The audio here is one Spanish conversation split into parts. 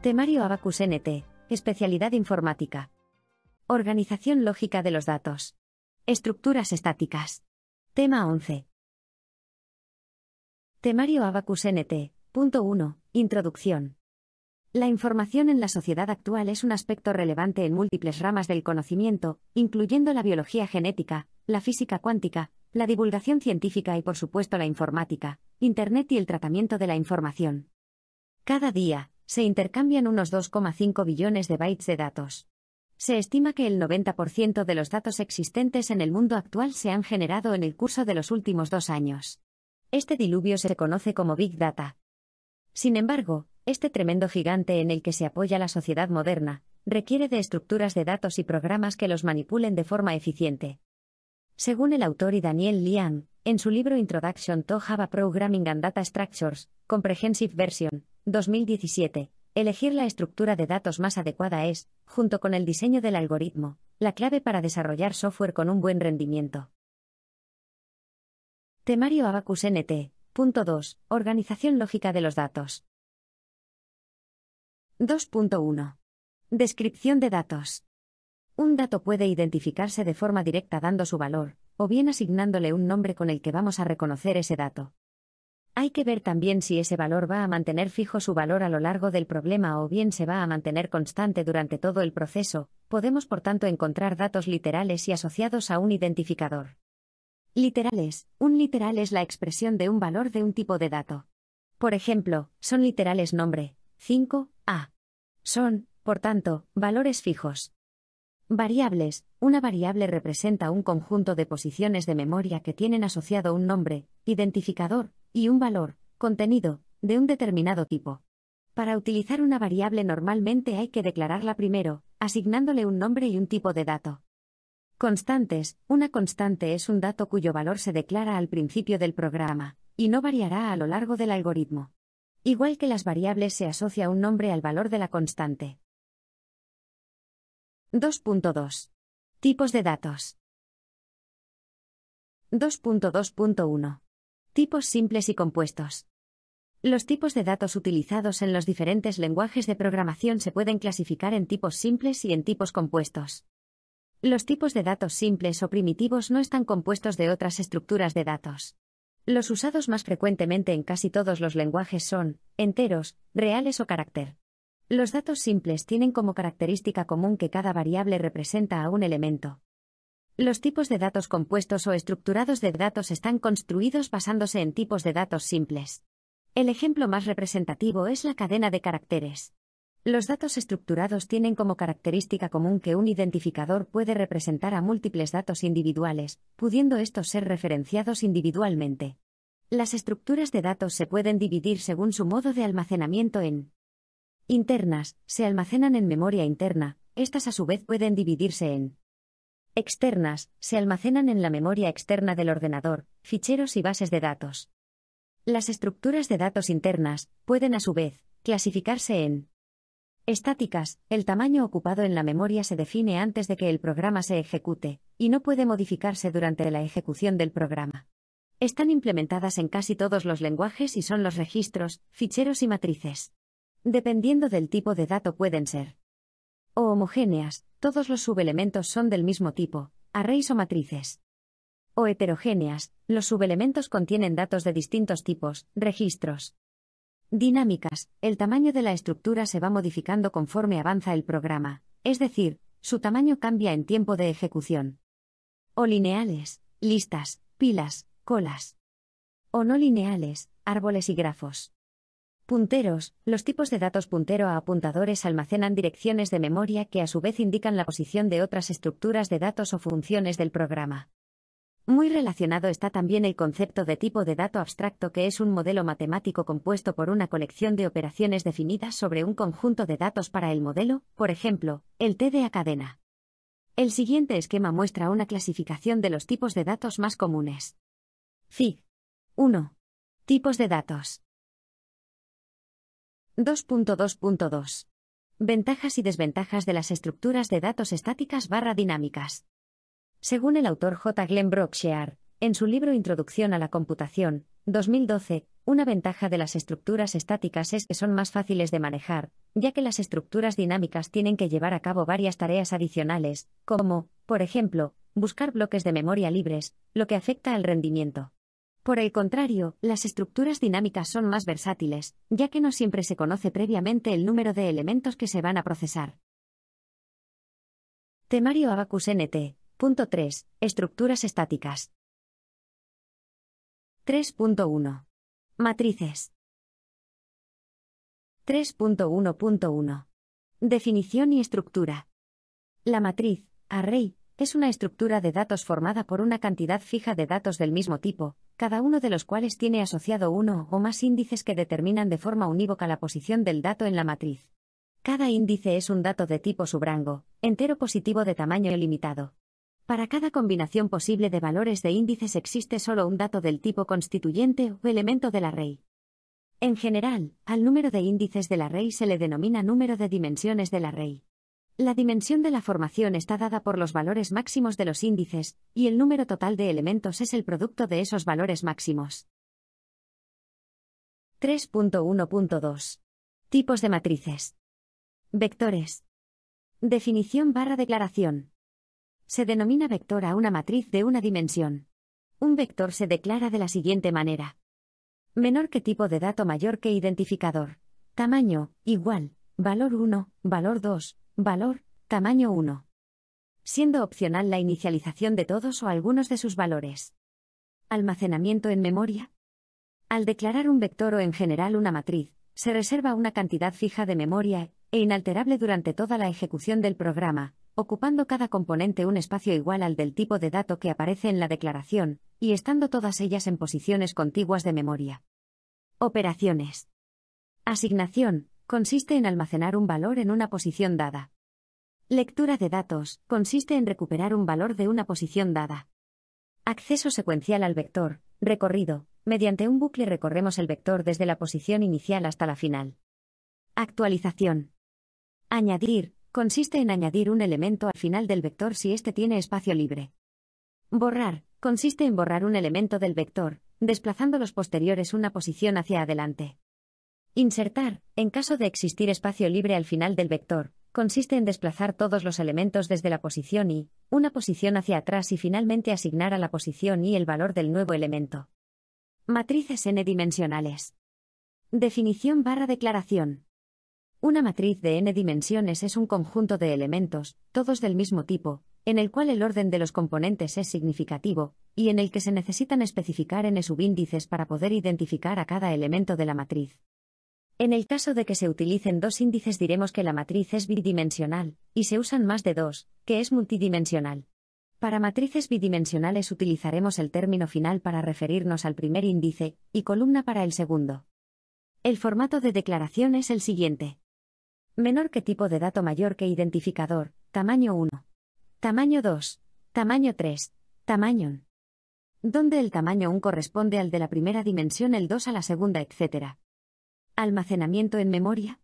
Temario Abacus NT, especialidad informática. Organización lógica de los datos. Estructuras estáticas. Tema 11. Temario Abacus NT. Punto 1. Introducción. La información en la sociedad actual es un aspecto relevante en múltiples ramas del conocimiento, incluyendo la biología genética, la física cuántica, la divulgación científica y por supuesto la informática, Internet y el tratamiento de la información. Cada día, se intercambian unos 2,5 billones de bytes de datos. Se estima que el 90% de los datos existentes en el mundo actual se han generado en el curso de los últimos 2 años. Este diluvio se conoce como Big Data. Sin embargo, este tremendo gigante en el que se apoya la sociedad moderna, requiere de estructuras de datos y programas que los manipulen de forma eficiente. Según el autor y Daniel Liang, en su libro Introduction to Java Programming and Data Structures, Comprehensive Version, 2017, elegir la estructura de datos más adecuada es, junto con el diseño del algoritmo, la clave para desarrollar software con un buen rendimiento. Temario Abacus NT. Punto 2. Organización lógica de los datos. 2.1. Descripción de datos. Un dato puede identificarse de forma directa dando su valor, o bien asignándole un nombre con el que vamos a reconocer ese dato. Hay que ver también si ese valor va a mantener fijo su valor a lo largo del problema o bien se va a mantener constante durante todo el proceso. Podemos por tanto encontrar datos literales y asociados a un identificador. Literales. Un literal es la expresión de un valor de un tipo de dato. Por ejemplo, son literales nombre, 5a. Son, por tanto, valores fijos. Variables. Una variable representa un conjunto de posiciones de memoria que tienen asociado un nombre, identificador, y un valor, contenido, de un determinado tipo. Para utilizar una variable normalmente hay que declararla primero, asignándole un nombre y un tipo de dato. Constantes. Una constante es un dato cuyo valor se declara al principio del programa, y no variará a lo largo del algoritmo. Igual que las variables se asocia un nombre al valor de la constante. 2.2. Tipos de datos. 2.2.1. Tipos simples y compuestos. Los tipos de datos utilizados en los diferentes lenguajes de programación se pueden clasificar en tipos simples y en tipos compuestos. Los tipos de datos simples o primitivos no están compuestos de otras estructuras de datos. Los usados más frecuentemente en casi todos los lenguajes son enteros, reales o carácter. Los datos simples tienen como característica común que cada variable representa a un elemento. Los tipos de datos compuestos o estructurados de datos están construidos basándose en tipos de datos simples. El ejemplo más representativo es la cadena de caracteres. Los datos estructurados tienen como característica común que un identificador puede representar a múltiples datos individuales, pudiendo estos ser referenciados individualmente. Las estructuras de datos se pueden dividir según su modo de almacenamiento en internas, se almacenan en memoria interna, estas a su vez pueden dividirse en externas, se almacenan en la memoria externa del ordenador, ficheros y bases de datos. Las estructuras de datos internas pueden a su vez clasificarse en estáticas, el tamaño ocupado en la memoria se define antes de que el programa se ejecute, y no puede modificarse durante la ejecución del programa. Están implementadas en casi todos los lenguajes y son los registros, ficheros y matrices. Dependiendo del tipo de dato pueden ser o homogéneas, todos los subelementos son del mismo tipo, arrays o matrices. O heterogéneas, los subelementos contienen datos de distintos tipos, registros. Dinámicas, el tamaño de la estructura se va modificando conforme avanza el programa, es decir, su tamaño cambia en tiempo de ejecución. O lineales, listas, pilas, colas. O no lineales, árboles y grafos. Punteros, los tipos de datos puntero a apuntadores almacenan direcciones de memoria que a su vez indican la posición de otras estructuras de datos o funciones del programa. Muy relacionado está también el concepto de tipo de dato abstracto, que es un modelo matemático compuesto por una colección de operaciones definidas sobre un conjunto de datos para el modelo, por ejemplo, el TDA cadena. El siguiente esquema muestra una clasificación de los tipos de datos más comunes. Fig. 1. Tipos de datos. 2.2.2. Ventajas y desventajas de las estructuras de datos estáticas / dinámicas. Según el autor J. Glenn Brookshire, en su libro Introducción a la computación, 2012, una ventaja de las estructuras estáticas es que son más fáciles de manejar, ya que las estructuras dinámicas tienen que llevar a cabo varias tareas adicionales, como, por ejemplo, buscar bloques de memoria libres, lo que afecta al rendimiento. Por el contrario, las estructuras dinámicas son más versátiles, ya que no siempre se conoce previamente el número de elementos que se van a procesar. Temario Abacus NT. Punto 3. Estructuras estáticas. 3.1. Matrices. 3.1.1. Definición y estructura. La matriz, array, es una estructura de datos formada por una cantidad fija de datos del mismo tipo, cada uno de los cuales tiene asociado uno o más índices que determinan de forma unívoca la posición del dato en la matriz. Cada índice es un dato de tipo subrango, entero positivo de tamaño ilimitado. Para cada combinación posible de valores de índices existe solo un dato del tipo constituyente o elemento del array. En general, al número de índices del array se le denomina número de dimensiones del array. La dimensión de la formación está dada por los valores máximos de los índices, y el número total de elementos es el producto de esos valores máximos. 3.1.2. Tipos de matrices. Vectores. Definición / declaración. Se denomina vector a una matriz de una dimensión. Un vector se declara de la siguiente manera. Menor que tipo de dato, mayor que identificador. Tamaño, igual, valor 1, valor 2, valor, tamaño 1. Siendo opcional la inicialización de todos o algunos de sus valores. Almacenamiento en memoria. Al declarar un vector o en general una matriz, se reserva una cantidad fija de memoria, e inalterable durante toda la ejecución del programa, ocupando cada componente un espacio igual al del tipo de dato que aparece en la declaración, y estando todas ellas en posiciones contiguas de memoria. Operaciones. Asignación, consiste en almacenar un valor en una posición dada. Lectura de datos, consiste en recuperar un valor de una posición dada. Acceso secuencial al vector, recorrido, mediante un bucle recorremos el vector desde la posición inicial hasta la final. Actualización. Añadir, consiste en añadir un elemento al final del vector si éste tiene espacio libre. Borrar, consiste en borrar un elemento del vector, desplazando los posteriores una posición hacia adelante. Insertar, en caso de existir espacio libre al final del vector, consiste en desplazar todos los elementos desde la posición y, una posición hacia atrás y finalmente asignar a la posición y el valor del nuevo elemento. Matrices n-dimensionales. Definición / declaración. Una matriz de n dimensiones es un conjunto de elementos, todos del mismo tipo, en el cual el orden de los componentes es significativo, y en el que se necesitan especificar n subíndices para poder identificar a cada elemento de la matriz. En el caso de que se utilicen dos índices diremos que la matriz es bidimensional, y se usan más de dos, que es multidimensional. Para matrices bidimensionales utilizaremos el término final para referirnos al primer índice, y columna para el segundo. El formato de declaración es el siguiente. Menor que tipo de dato, mayor que identificador, tamaño 1. Tamaño 2. Tamaño 3. Tamaño 1. Donde el tamaño 1 corresponde al de la primera dimensión, el 2 a la segunda, etc. Almacenamiento en memoria.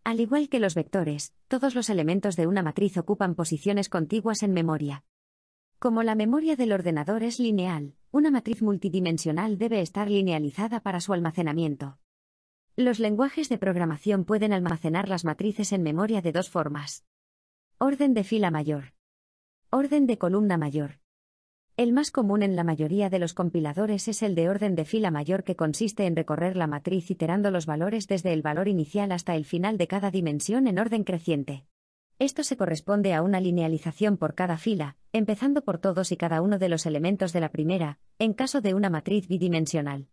Al igual que los vectores, todos los elementos de una matriz ocupan posiciones contiguas en memoria. Como la memoria del ordenador es lineal, una matriz multidimensional debe estar linealizada para su almacenamiento. Los lenguajes de programación pueden almacenar las matrices en memoria de dos formas. Orden de fila mayor. Orden de columna mayor. El más común en la mayoría de los compiladores es el de orden de fila mayor, que consiste en recorrer la matriz iterando los valores desde el valor inicial hasta el final de cada dimensión en orden creciente. Esto se corresponde a una linealización por cada fila, empezando por todos y cada uno de los elementos de la primera, en caso de una matriz bidimensional.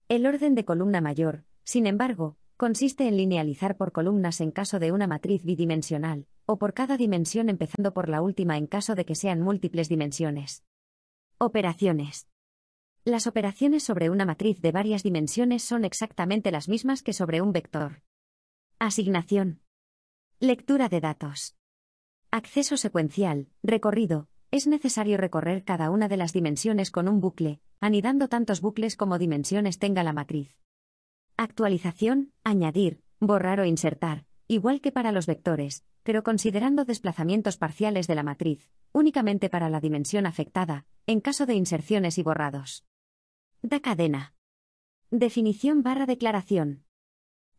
El orden de columna mayor, sin embargo, consiste en linealizar por columnas en caso de una matriz bidimensional, o por cada dimensión empezando por la última en caso de que sean múltiples dimensiones. Operaciones. Las operaciones sobre una matriz de varias dimensiones son exactamente las mismas que sobre un vector. Asignación. Lectura de datos. Acceso secuencial, recorrido. Es necesario recorrer cada una de las dimensiones con un bucle, anidando tantos bucles como dimensiones tenga la matriz. Actualización, añadir, borrar o insertar, igual que para los vectores, pero considerando desplazamientos parciales de la matriz, únicamente para la dimensión afectada, en caso de inserciones y borrados. Da cadena. Definición / declaración.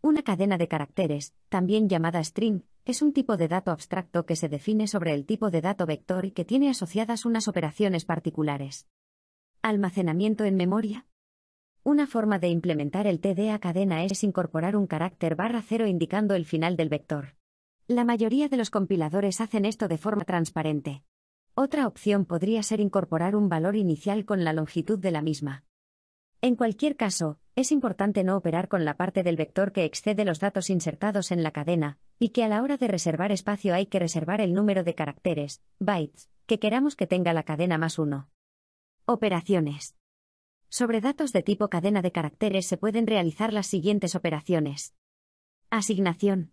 Una cadena de caracteres, también llamada string, es un tipo de dato abstracto que se define sobre el tipo de dato vector y que tiene asociadas unas operaciones particulares. Almacenamiento en memoria. Una forma de implementar el TDA cadena es incorporar un carácter ⁻0 indicando el final del vector. La mayoría de los compiladores hacen esto de forma transparente. Otra opción podría ser incorporar un valor inicial con la longitud de la misma. En cualquier caso, es importante no operar con la parte del vector que excede los datos insertados en la cadena, y que a la hora de reservar espacio hay que reservar el número de caracteres, bytes, que queramos que tenga la cadena +1. Operaciones. Sobre datos de tipo cadena de caracteres se pueden realizar las siguientes operaciones. Asignación.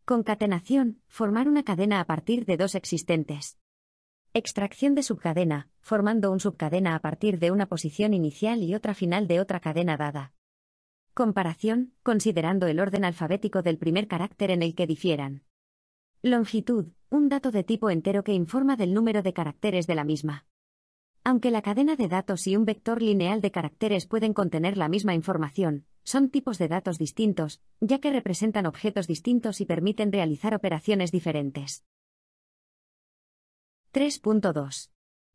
Concatenación, formar una cadena a partir de dos existentes. Extracción de subcadena, formando un subcadena a partir de una posición inicial y otra final de otra cadena dada. Comparación, considerando el orden alfabético del primer carácter en el que difieran. Longitud, un dato de tipo entero que informa del número de caracteres de la misma. Aunque la cadena de datos y un vector lineal de caracteres pueden contener la misma información, son tipos de datos distintos, ya que representan objetos distintos y permiten realizar operaciones diferentes. 3.2.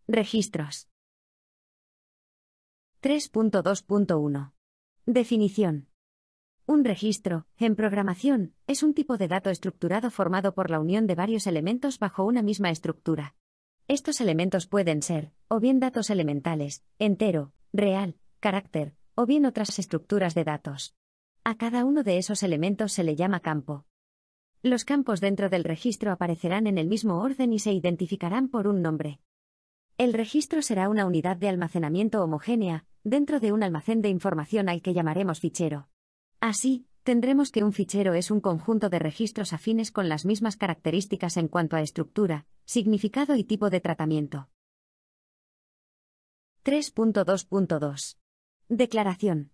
Registros. 3.2.1. Definición. Un registro, en programación, es un tipo de dato estructurado formado por la unión de varios elementos bajo una misma estructura. Estos elementos pueden ser, o bien datos elementales, entero, real, carácter, o bien otras estructuras de datos. A cada uno de esos elementos se le llama campo. Los campos dentro del registro aparecerán en el mismo orden y se identificarán por un nombre. El registro será una unidad de almacenamiento homogénea, dentro de un almacén de información al que llamaremos fichero. Así, tendremos que un fichero es un conjunto de registros afines con las mismas características en cuanto a estructura, significado y tipo de tratamiento. 3.2.2. Declaración.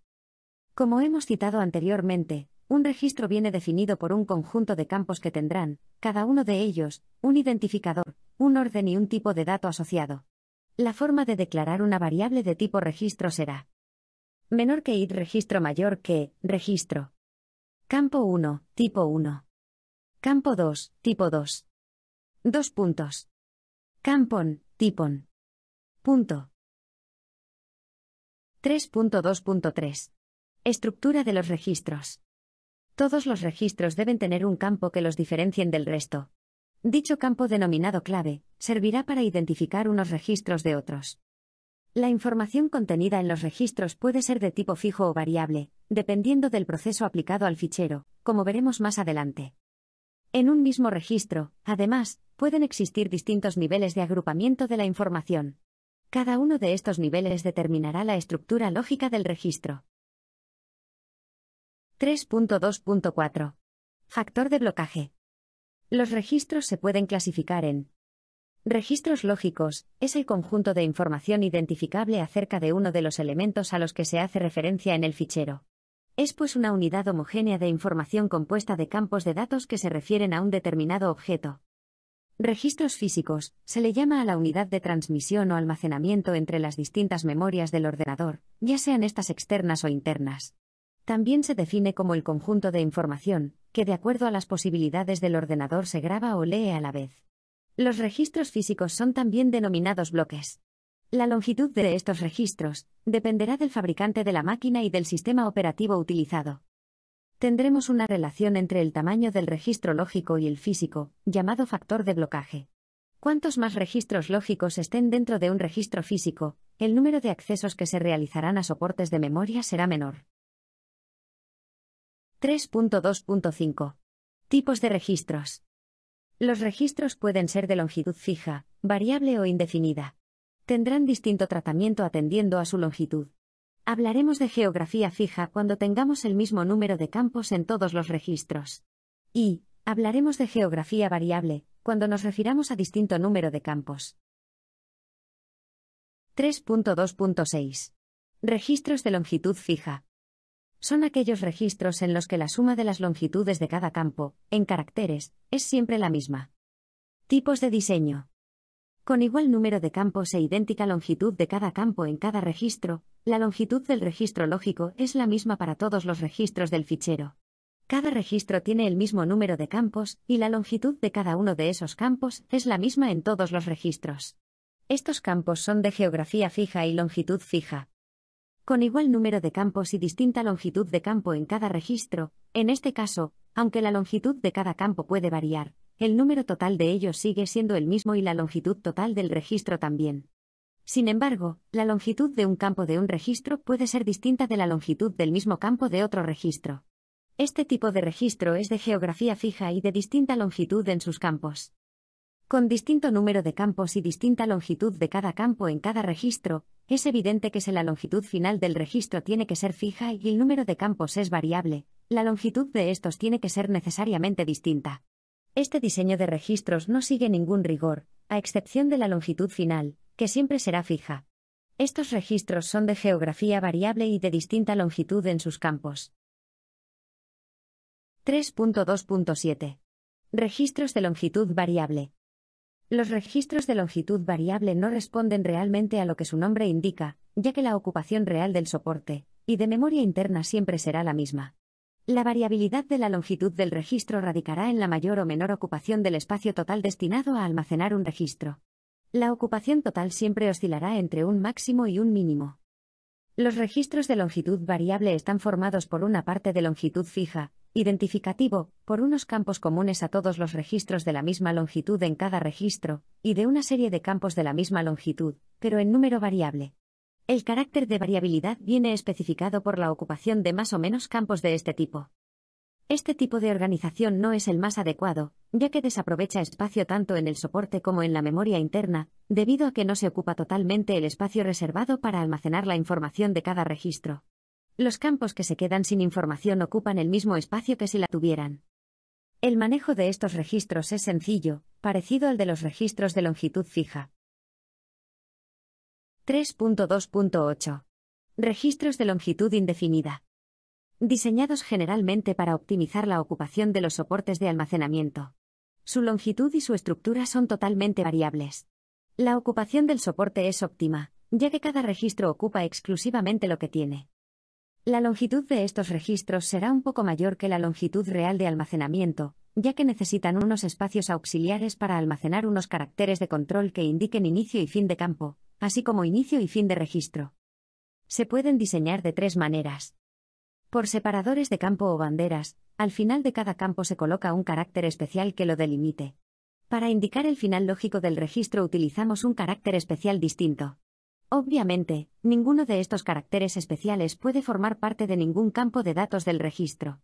Como hemos citado anteriormente, un registro viene definido por un conjunto de campos que tendrán, cada uno de ellos, un identificador, un orden y un tipo de dato asociado. La forma de declarar una variable de tipo registro será menor que id registro mayor que registro. Campo 1, tipo 1. Campo 2, tipo 2. 2 puntos. Campon, tipon. Punto. 3.2.3. Estructura de los registros. Todos los registros deben tener un campo que los diferencien del resto. Dicho campo denominado clave, servirá para identificar unos registros de otros. La información contenida en los registros puede ser de tipo fijo o variable, dependiendo del proceso aplicado al fichero, como veremos más adelante. En un mismo registro, además, pueden existir distintos niveles de agrupamiento de la información. Cada uno de estos niveles determinará la estructura lógica del registro. 3.2.4. Factor de blocaje. Los registros se pueden clasificar en registros lógicos, es el conjunto de información identificable acerca de uno de los elementos a los que se hace referencia en el fichero. Es pues una unidad homogénea de información compuesta de campos de datos que se refieren a un determinado objeto. Registros físicos, se le llama a la unidad de transmisión o almacenamiento entre las distintas memorias del ordenador, ya sean estas externas o internas. También se define como el conjunto de información, que de acuerdo a las posibilidades del ordenador se graba o lee a la vez. Los registros físicos son también denominados bloques. La longitud de estos registros dependerá del fabricante de la máquina y del sistema operativo utilizado. Tendremos una relación entre el tamaño del registro lógico y el físico, llamado factor de blocaje. Cuantos más registros lógicos estén dentro de un registro físico, el número de accesos que se realizarán a soportes de memoria será menor. 3.2.5. Tipos de registros. Los registros pueden ser de longitud fija, variable o indefinida. Tendrán distinto tratamiento atendiendo a su longitud. Hablaremos de geografía fija cuando tengamos el mismo número de campos en todos los registros. Y hablaremos de geografía variable cuando nos refiramos a distinto número de campos. 3.2.6. Registros de longitud fija. Son aquellos registros en los que la suma de las longitudes de cada campo, en caracteres, es siempre la misma. Tipos de diseño. Con igual número de campos e idéntica longitud de cada campo en cada registro, la longitud del registro lógico es la misma para todos los registros del fichero. Cada registro tiene el mismo número de campos, y la longitud de cada uno de esos campos es la misma en todos los registros. Estos campos son de geografía fija y longitud fija. Con igual número de campos y distinta longitud de campo en cada registro, en este caso, aunque la longitud de cada campo puede variar, el número total de ellos sigue siendo el mismo y la longitud total del registro también. Sin embargo, la longitud de un campo de un registro puede ser distinta de la longitud del mismo campo de otro registro. Este tipo de registro es de geografía fija y de distinta longitud en sus campos. Con distinto número de campos y distinta longitud de cada campo en cada registro, es evidente que si la longitud final del registro tiene que ser fija y el número de campos es variable, la longitud de estos tiene que ser necesariamente distinta. Este diseño de registros no sigue ningún rigor, a excepción de la longitud final, que siempre será fija. Estos registros son de geografía variable y de distinta longitud en sus campos. 3.2.7. Registros de longitud variable. Los registros de longitud variable no responden realmente a lo que su nombre indica, ya que la ocupación real del soporte y de memoria interna siempre será la misma. La variabilidad de la longitud del registro radicará en la mayor o menor ocupación del espacio total destinado a almacenar un registro. La ocupación total siempre oscilará entre un máximo y un mínimo. Los registros de longitud variable están formados por una parte de longitud fija, identificativo, por unos campos comunes a todos los registros de la misma longitud en cada registro, y de una serie de campos de la misma longitud, pero en número variable. El carácter de variabilidad viene especificado por la ocupación de más o menos campos de este tipo. Este tipo de organización no es el más adecuado, ya que desaprovecha espacio tanto en el soporte como en la memoria interna, debido a que no se ocupa totalmente el espacio reservado para almacenar la información de cada registro. Los campos que se quedan sin información ocupan el mismo espacio que si la tuvieran. El manejo de estos registros es sencillo, parecido al de los registros de longitud fija. 3.2.8. Registros de longitud indefinida. Diseñados generalmente para optimizar la ocupación de los soportes de almacenamiento. Su longitud y su estructura son totalmente variables. La ocupación del soporte es óptima, ya que cada registro ocupa exclusivamente lo que tiene. La longitud de estos registros será un poco mayor que la longitud real de almacenamiento, ya que necesitan unos espacios auxiliares para almacenar unos caracteres de control que indiquen inicio y fin de campo, así como inicio y fin de registro. Se pueden diseñar de tres maneras. Por separadores de campo o banderas, al final de cada campo se coloca un carácter especial que lo delimite. Para indicar el final lógico del registro utilizamos un carácter especial distinto. Obviamente, ninguno de estos caracteres especiales puede formar parte de ningún campo de datos del registro.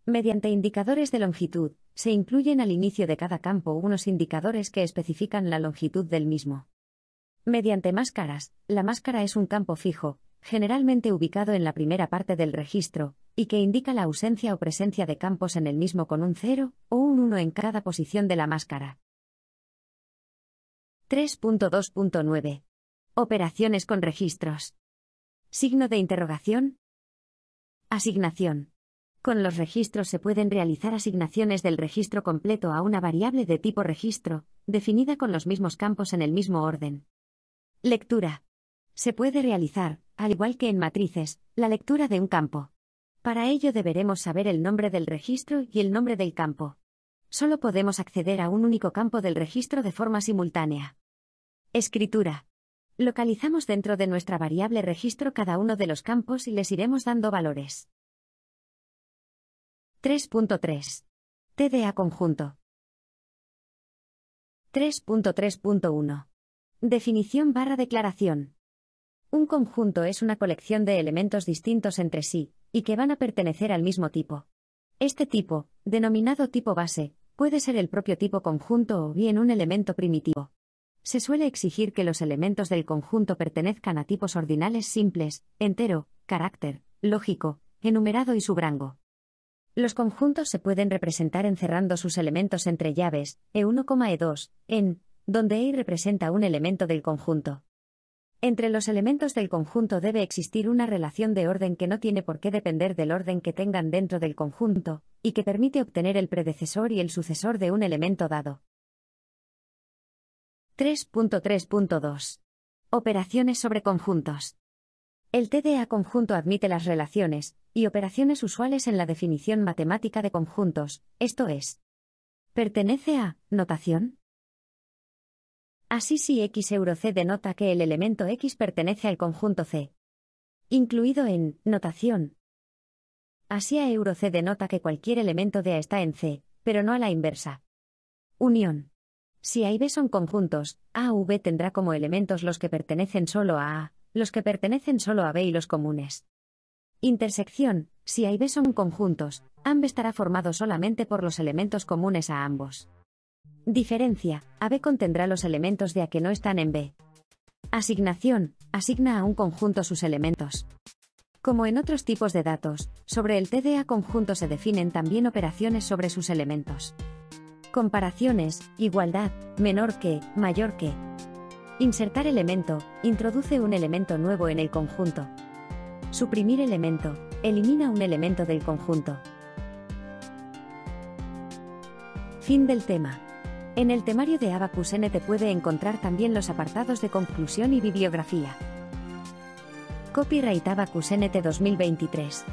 Mediante indicadores de longitud, se incluyen al inicio de cada campo unos indicadores que especifican la longitud del mismo. Mediante máscaras, la máscara es un campo fijo, generalmente ubicado en la primera parte del registro, y que indica la ausencia o presencia de campos en el mismo con un 0 o un 1 en cada posición de la máscara. 3.2.9. Operaciones con registros. Signo de interrogación. Asignación. Con los registros se pueden realizar asignaciones del registro completo a una variable de tipo registro, definida con los mismos campos en el mismo orden. Lectura. Se puede realizar, al igual que en matrices, la lectura de un campo. Para ello deberemos saber el nombre del registro y el nombre del campo. Solo podemos acceder a un único campo del registro de forma simultánea. Escritura. Localizamos dentro de nuestra variable registro cada uno de los campos y les iremos dando valores. 3.3. TDA conjunto. 3.3.1. Definición / declaración. Un conjunto es una colección de elementos distintos entre sí, y que van a pertenecer al mismo tipo. Este tipo, denominado tipo base, puede ser el propio tipo conjunto o bien un elemento primitivo. Se suele exigir que los elementos del conjunto pertenezcan a tipos ordinales simples, entero, carácter, lógico, enumerado y subrango. Los conjuntos se pueden representar encerrando sus elementos entre llaves, E1, E2, en, donde E representa un elemento del conjunto. Entre los elementos del conjunto debe existir una relación de orden que no tiene por qué depender del orden que tengan dentro del conjunto, y que permite obtener el predecesor y el sucesor de un elemento dado. 3.3.2. Operaciones sobre conjuntos. El TDA conjunto admite las relaciones y operaciones usuales en la definición matemática de conjuntos, esto es, ¿pertenece a notación? Así si X euro C denota que el elemento X pertenece al conjunto C, incluido en notación. Así A euro C denota que cualquier elemento de A está en C, pero no a la inversa. Unión. Si A y B son conjuntos, A u B tendrá como elementos los que pertenecen solo a A, los que pertenecen solo a B y los comunes. Intersección. Si A y B son conjuntos, AB estará formado solamente por los elementos comunes a ambos. Diferencia. AB contendrá los elementos de A que no están en B. Asignación. Asigna a un conjunto sus elementos. Como en otros tipos de datos, sobre el TDA conjunto se definen también operaciones sobre sus elementos. Comparaciones, igualdad, menor que, mayor que. Insertar elemento, introduce un elemento nuevo en el conjunto. Suprimir elemento, elimina un elemento del conjunto. Fin del tema. En el temario de Abacus NT puede encontrar también los apartados de conclusión y bibliografía. Copyright Abacus NT 2023.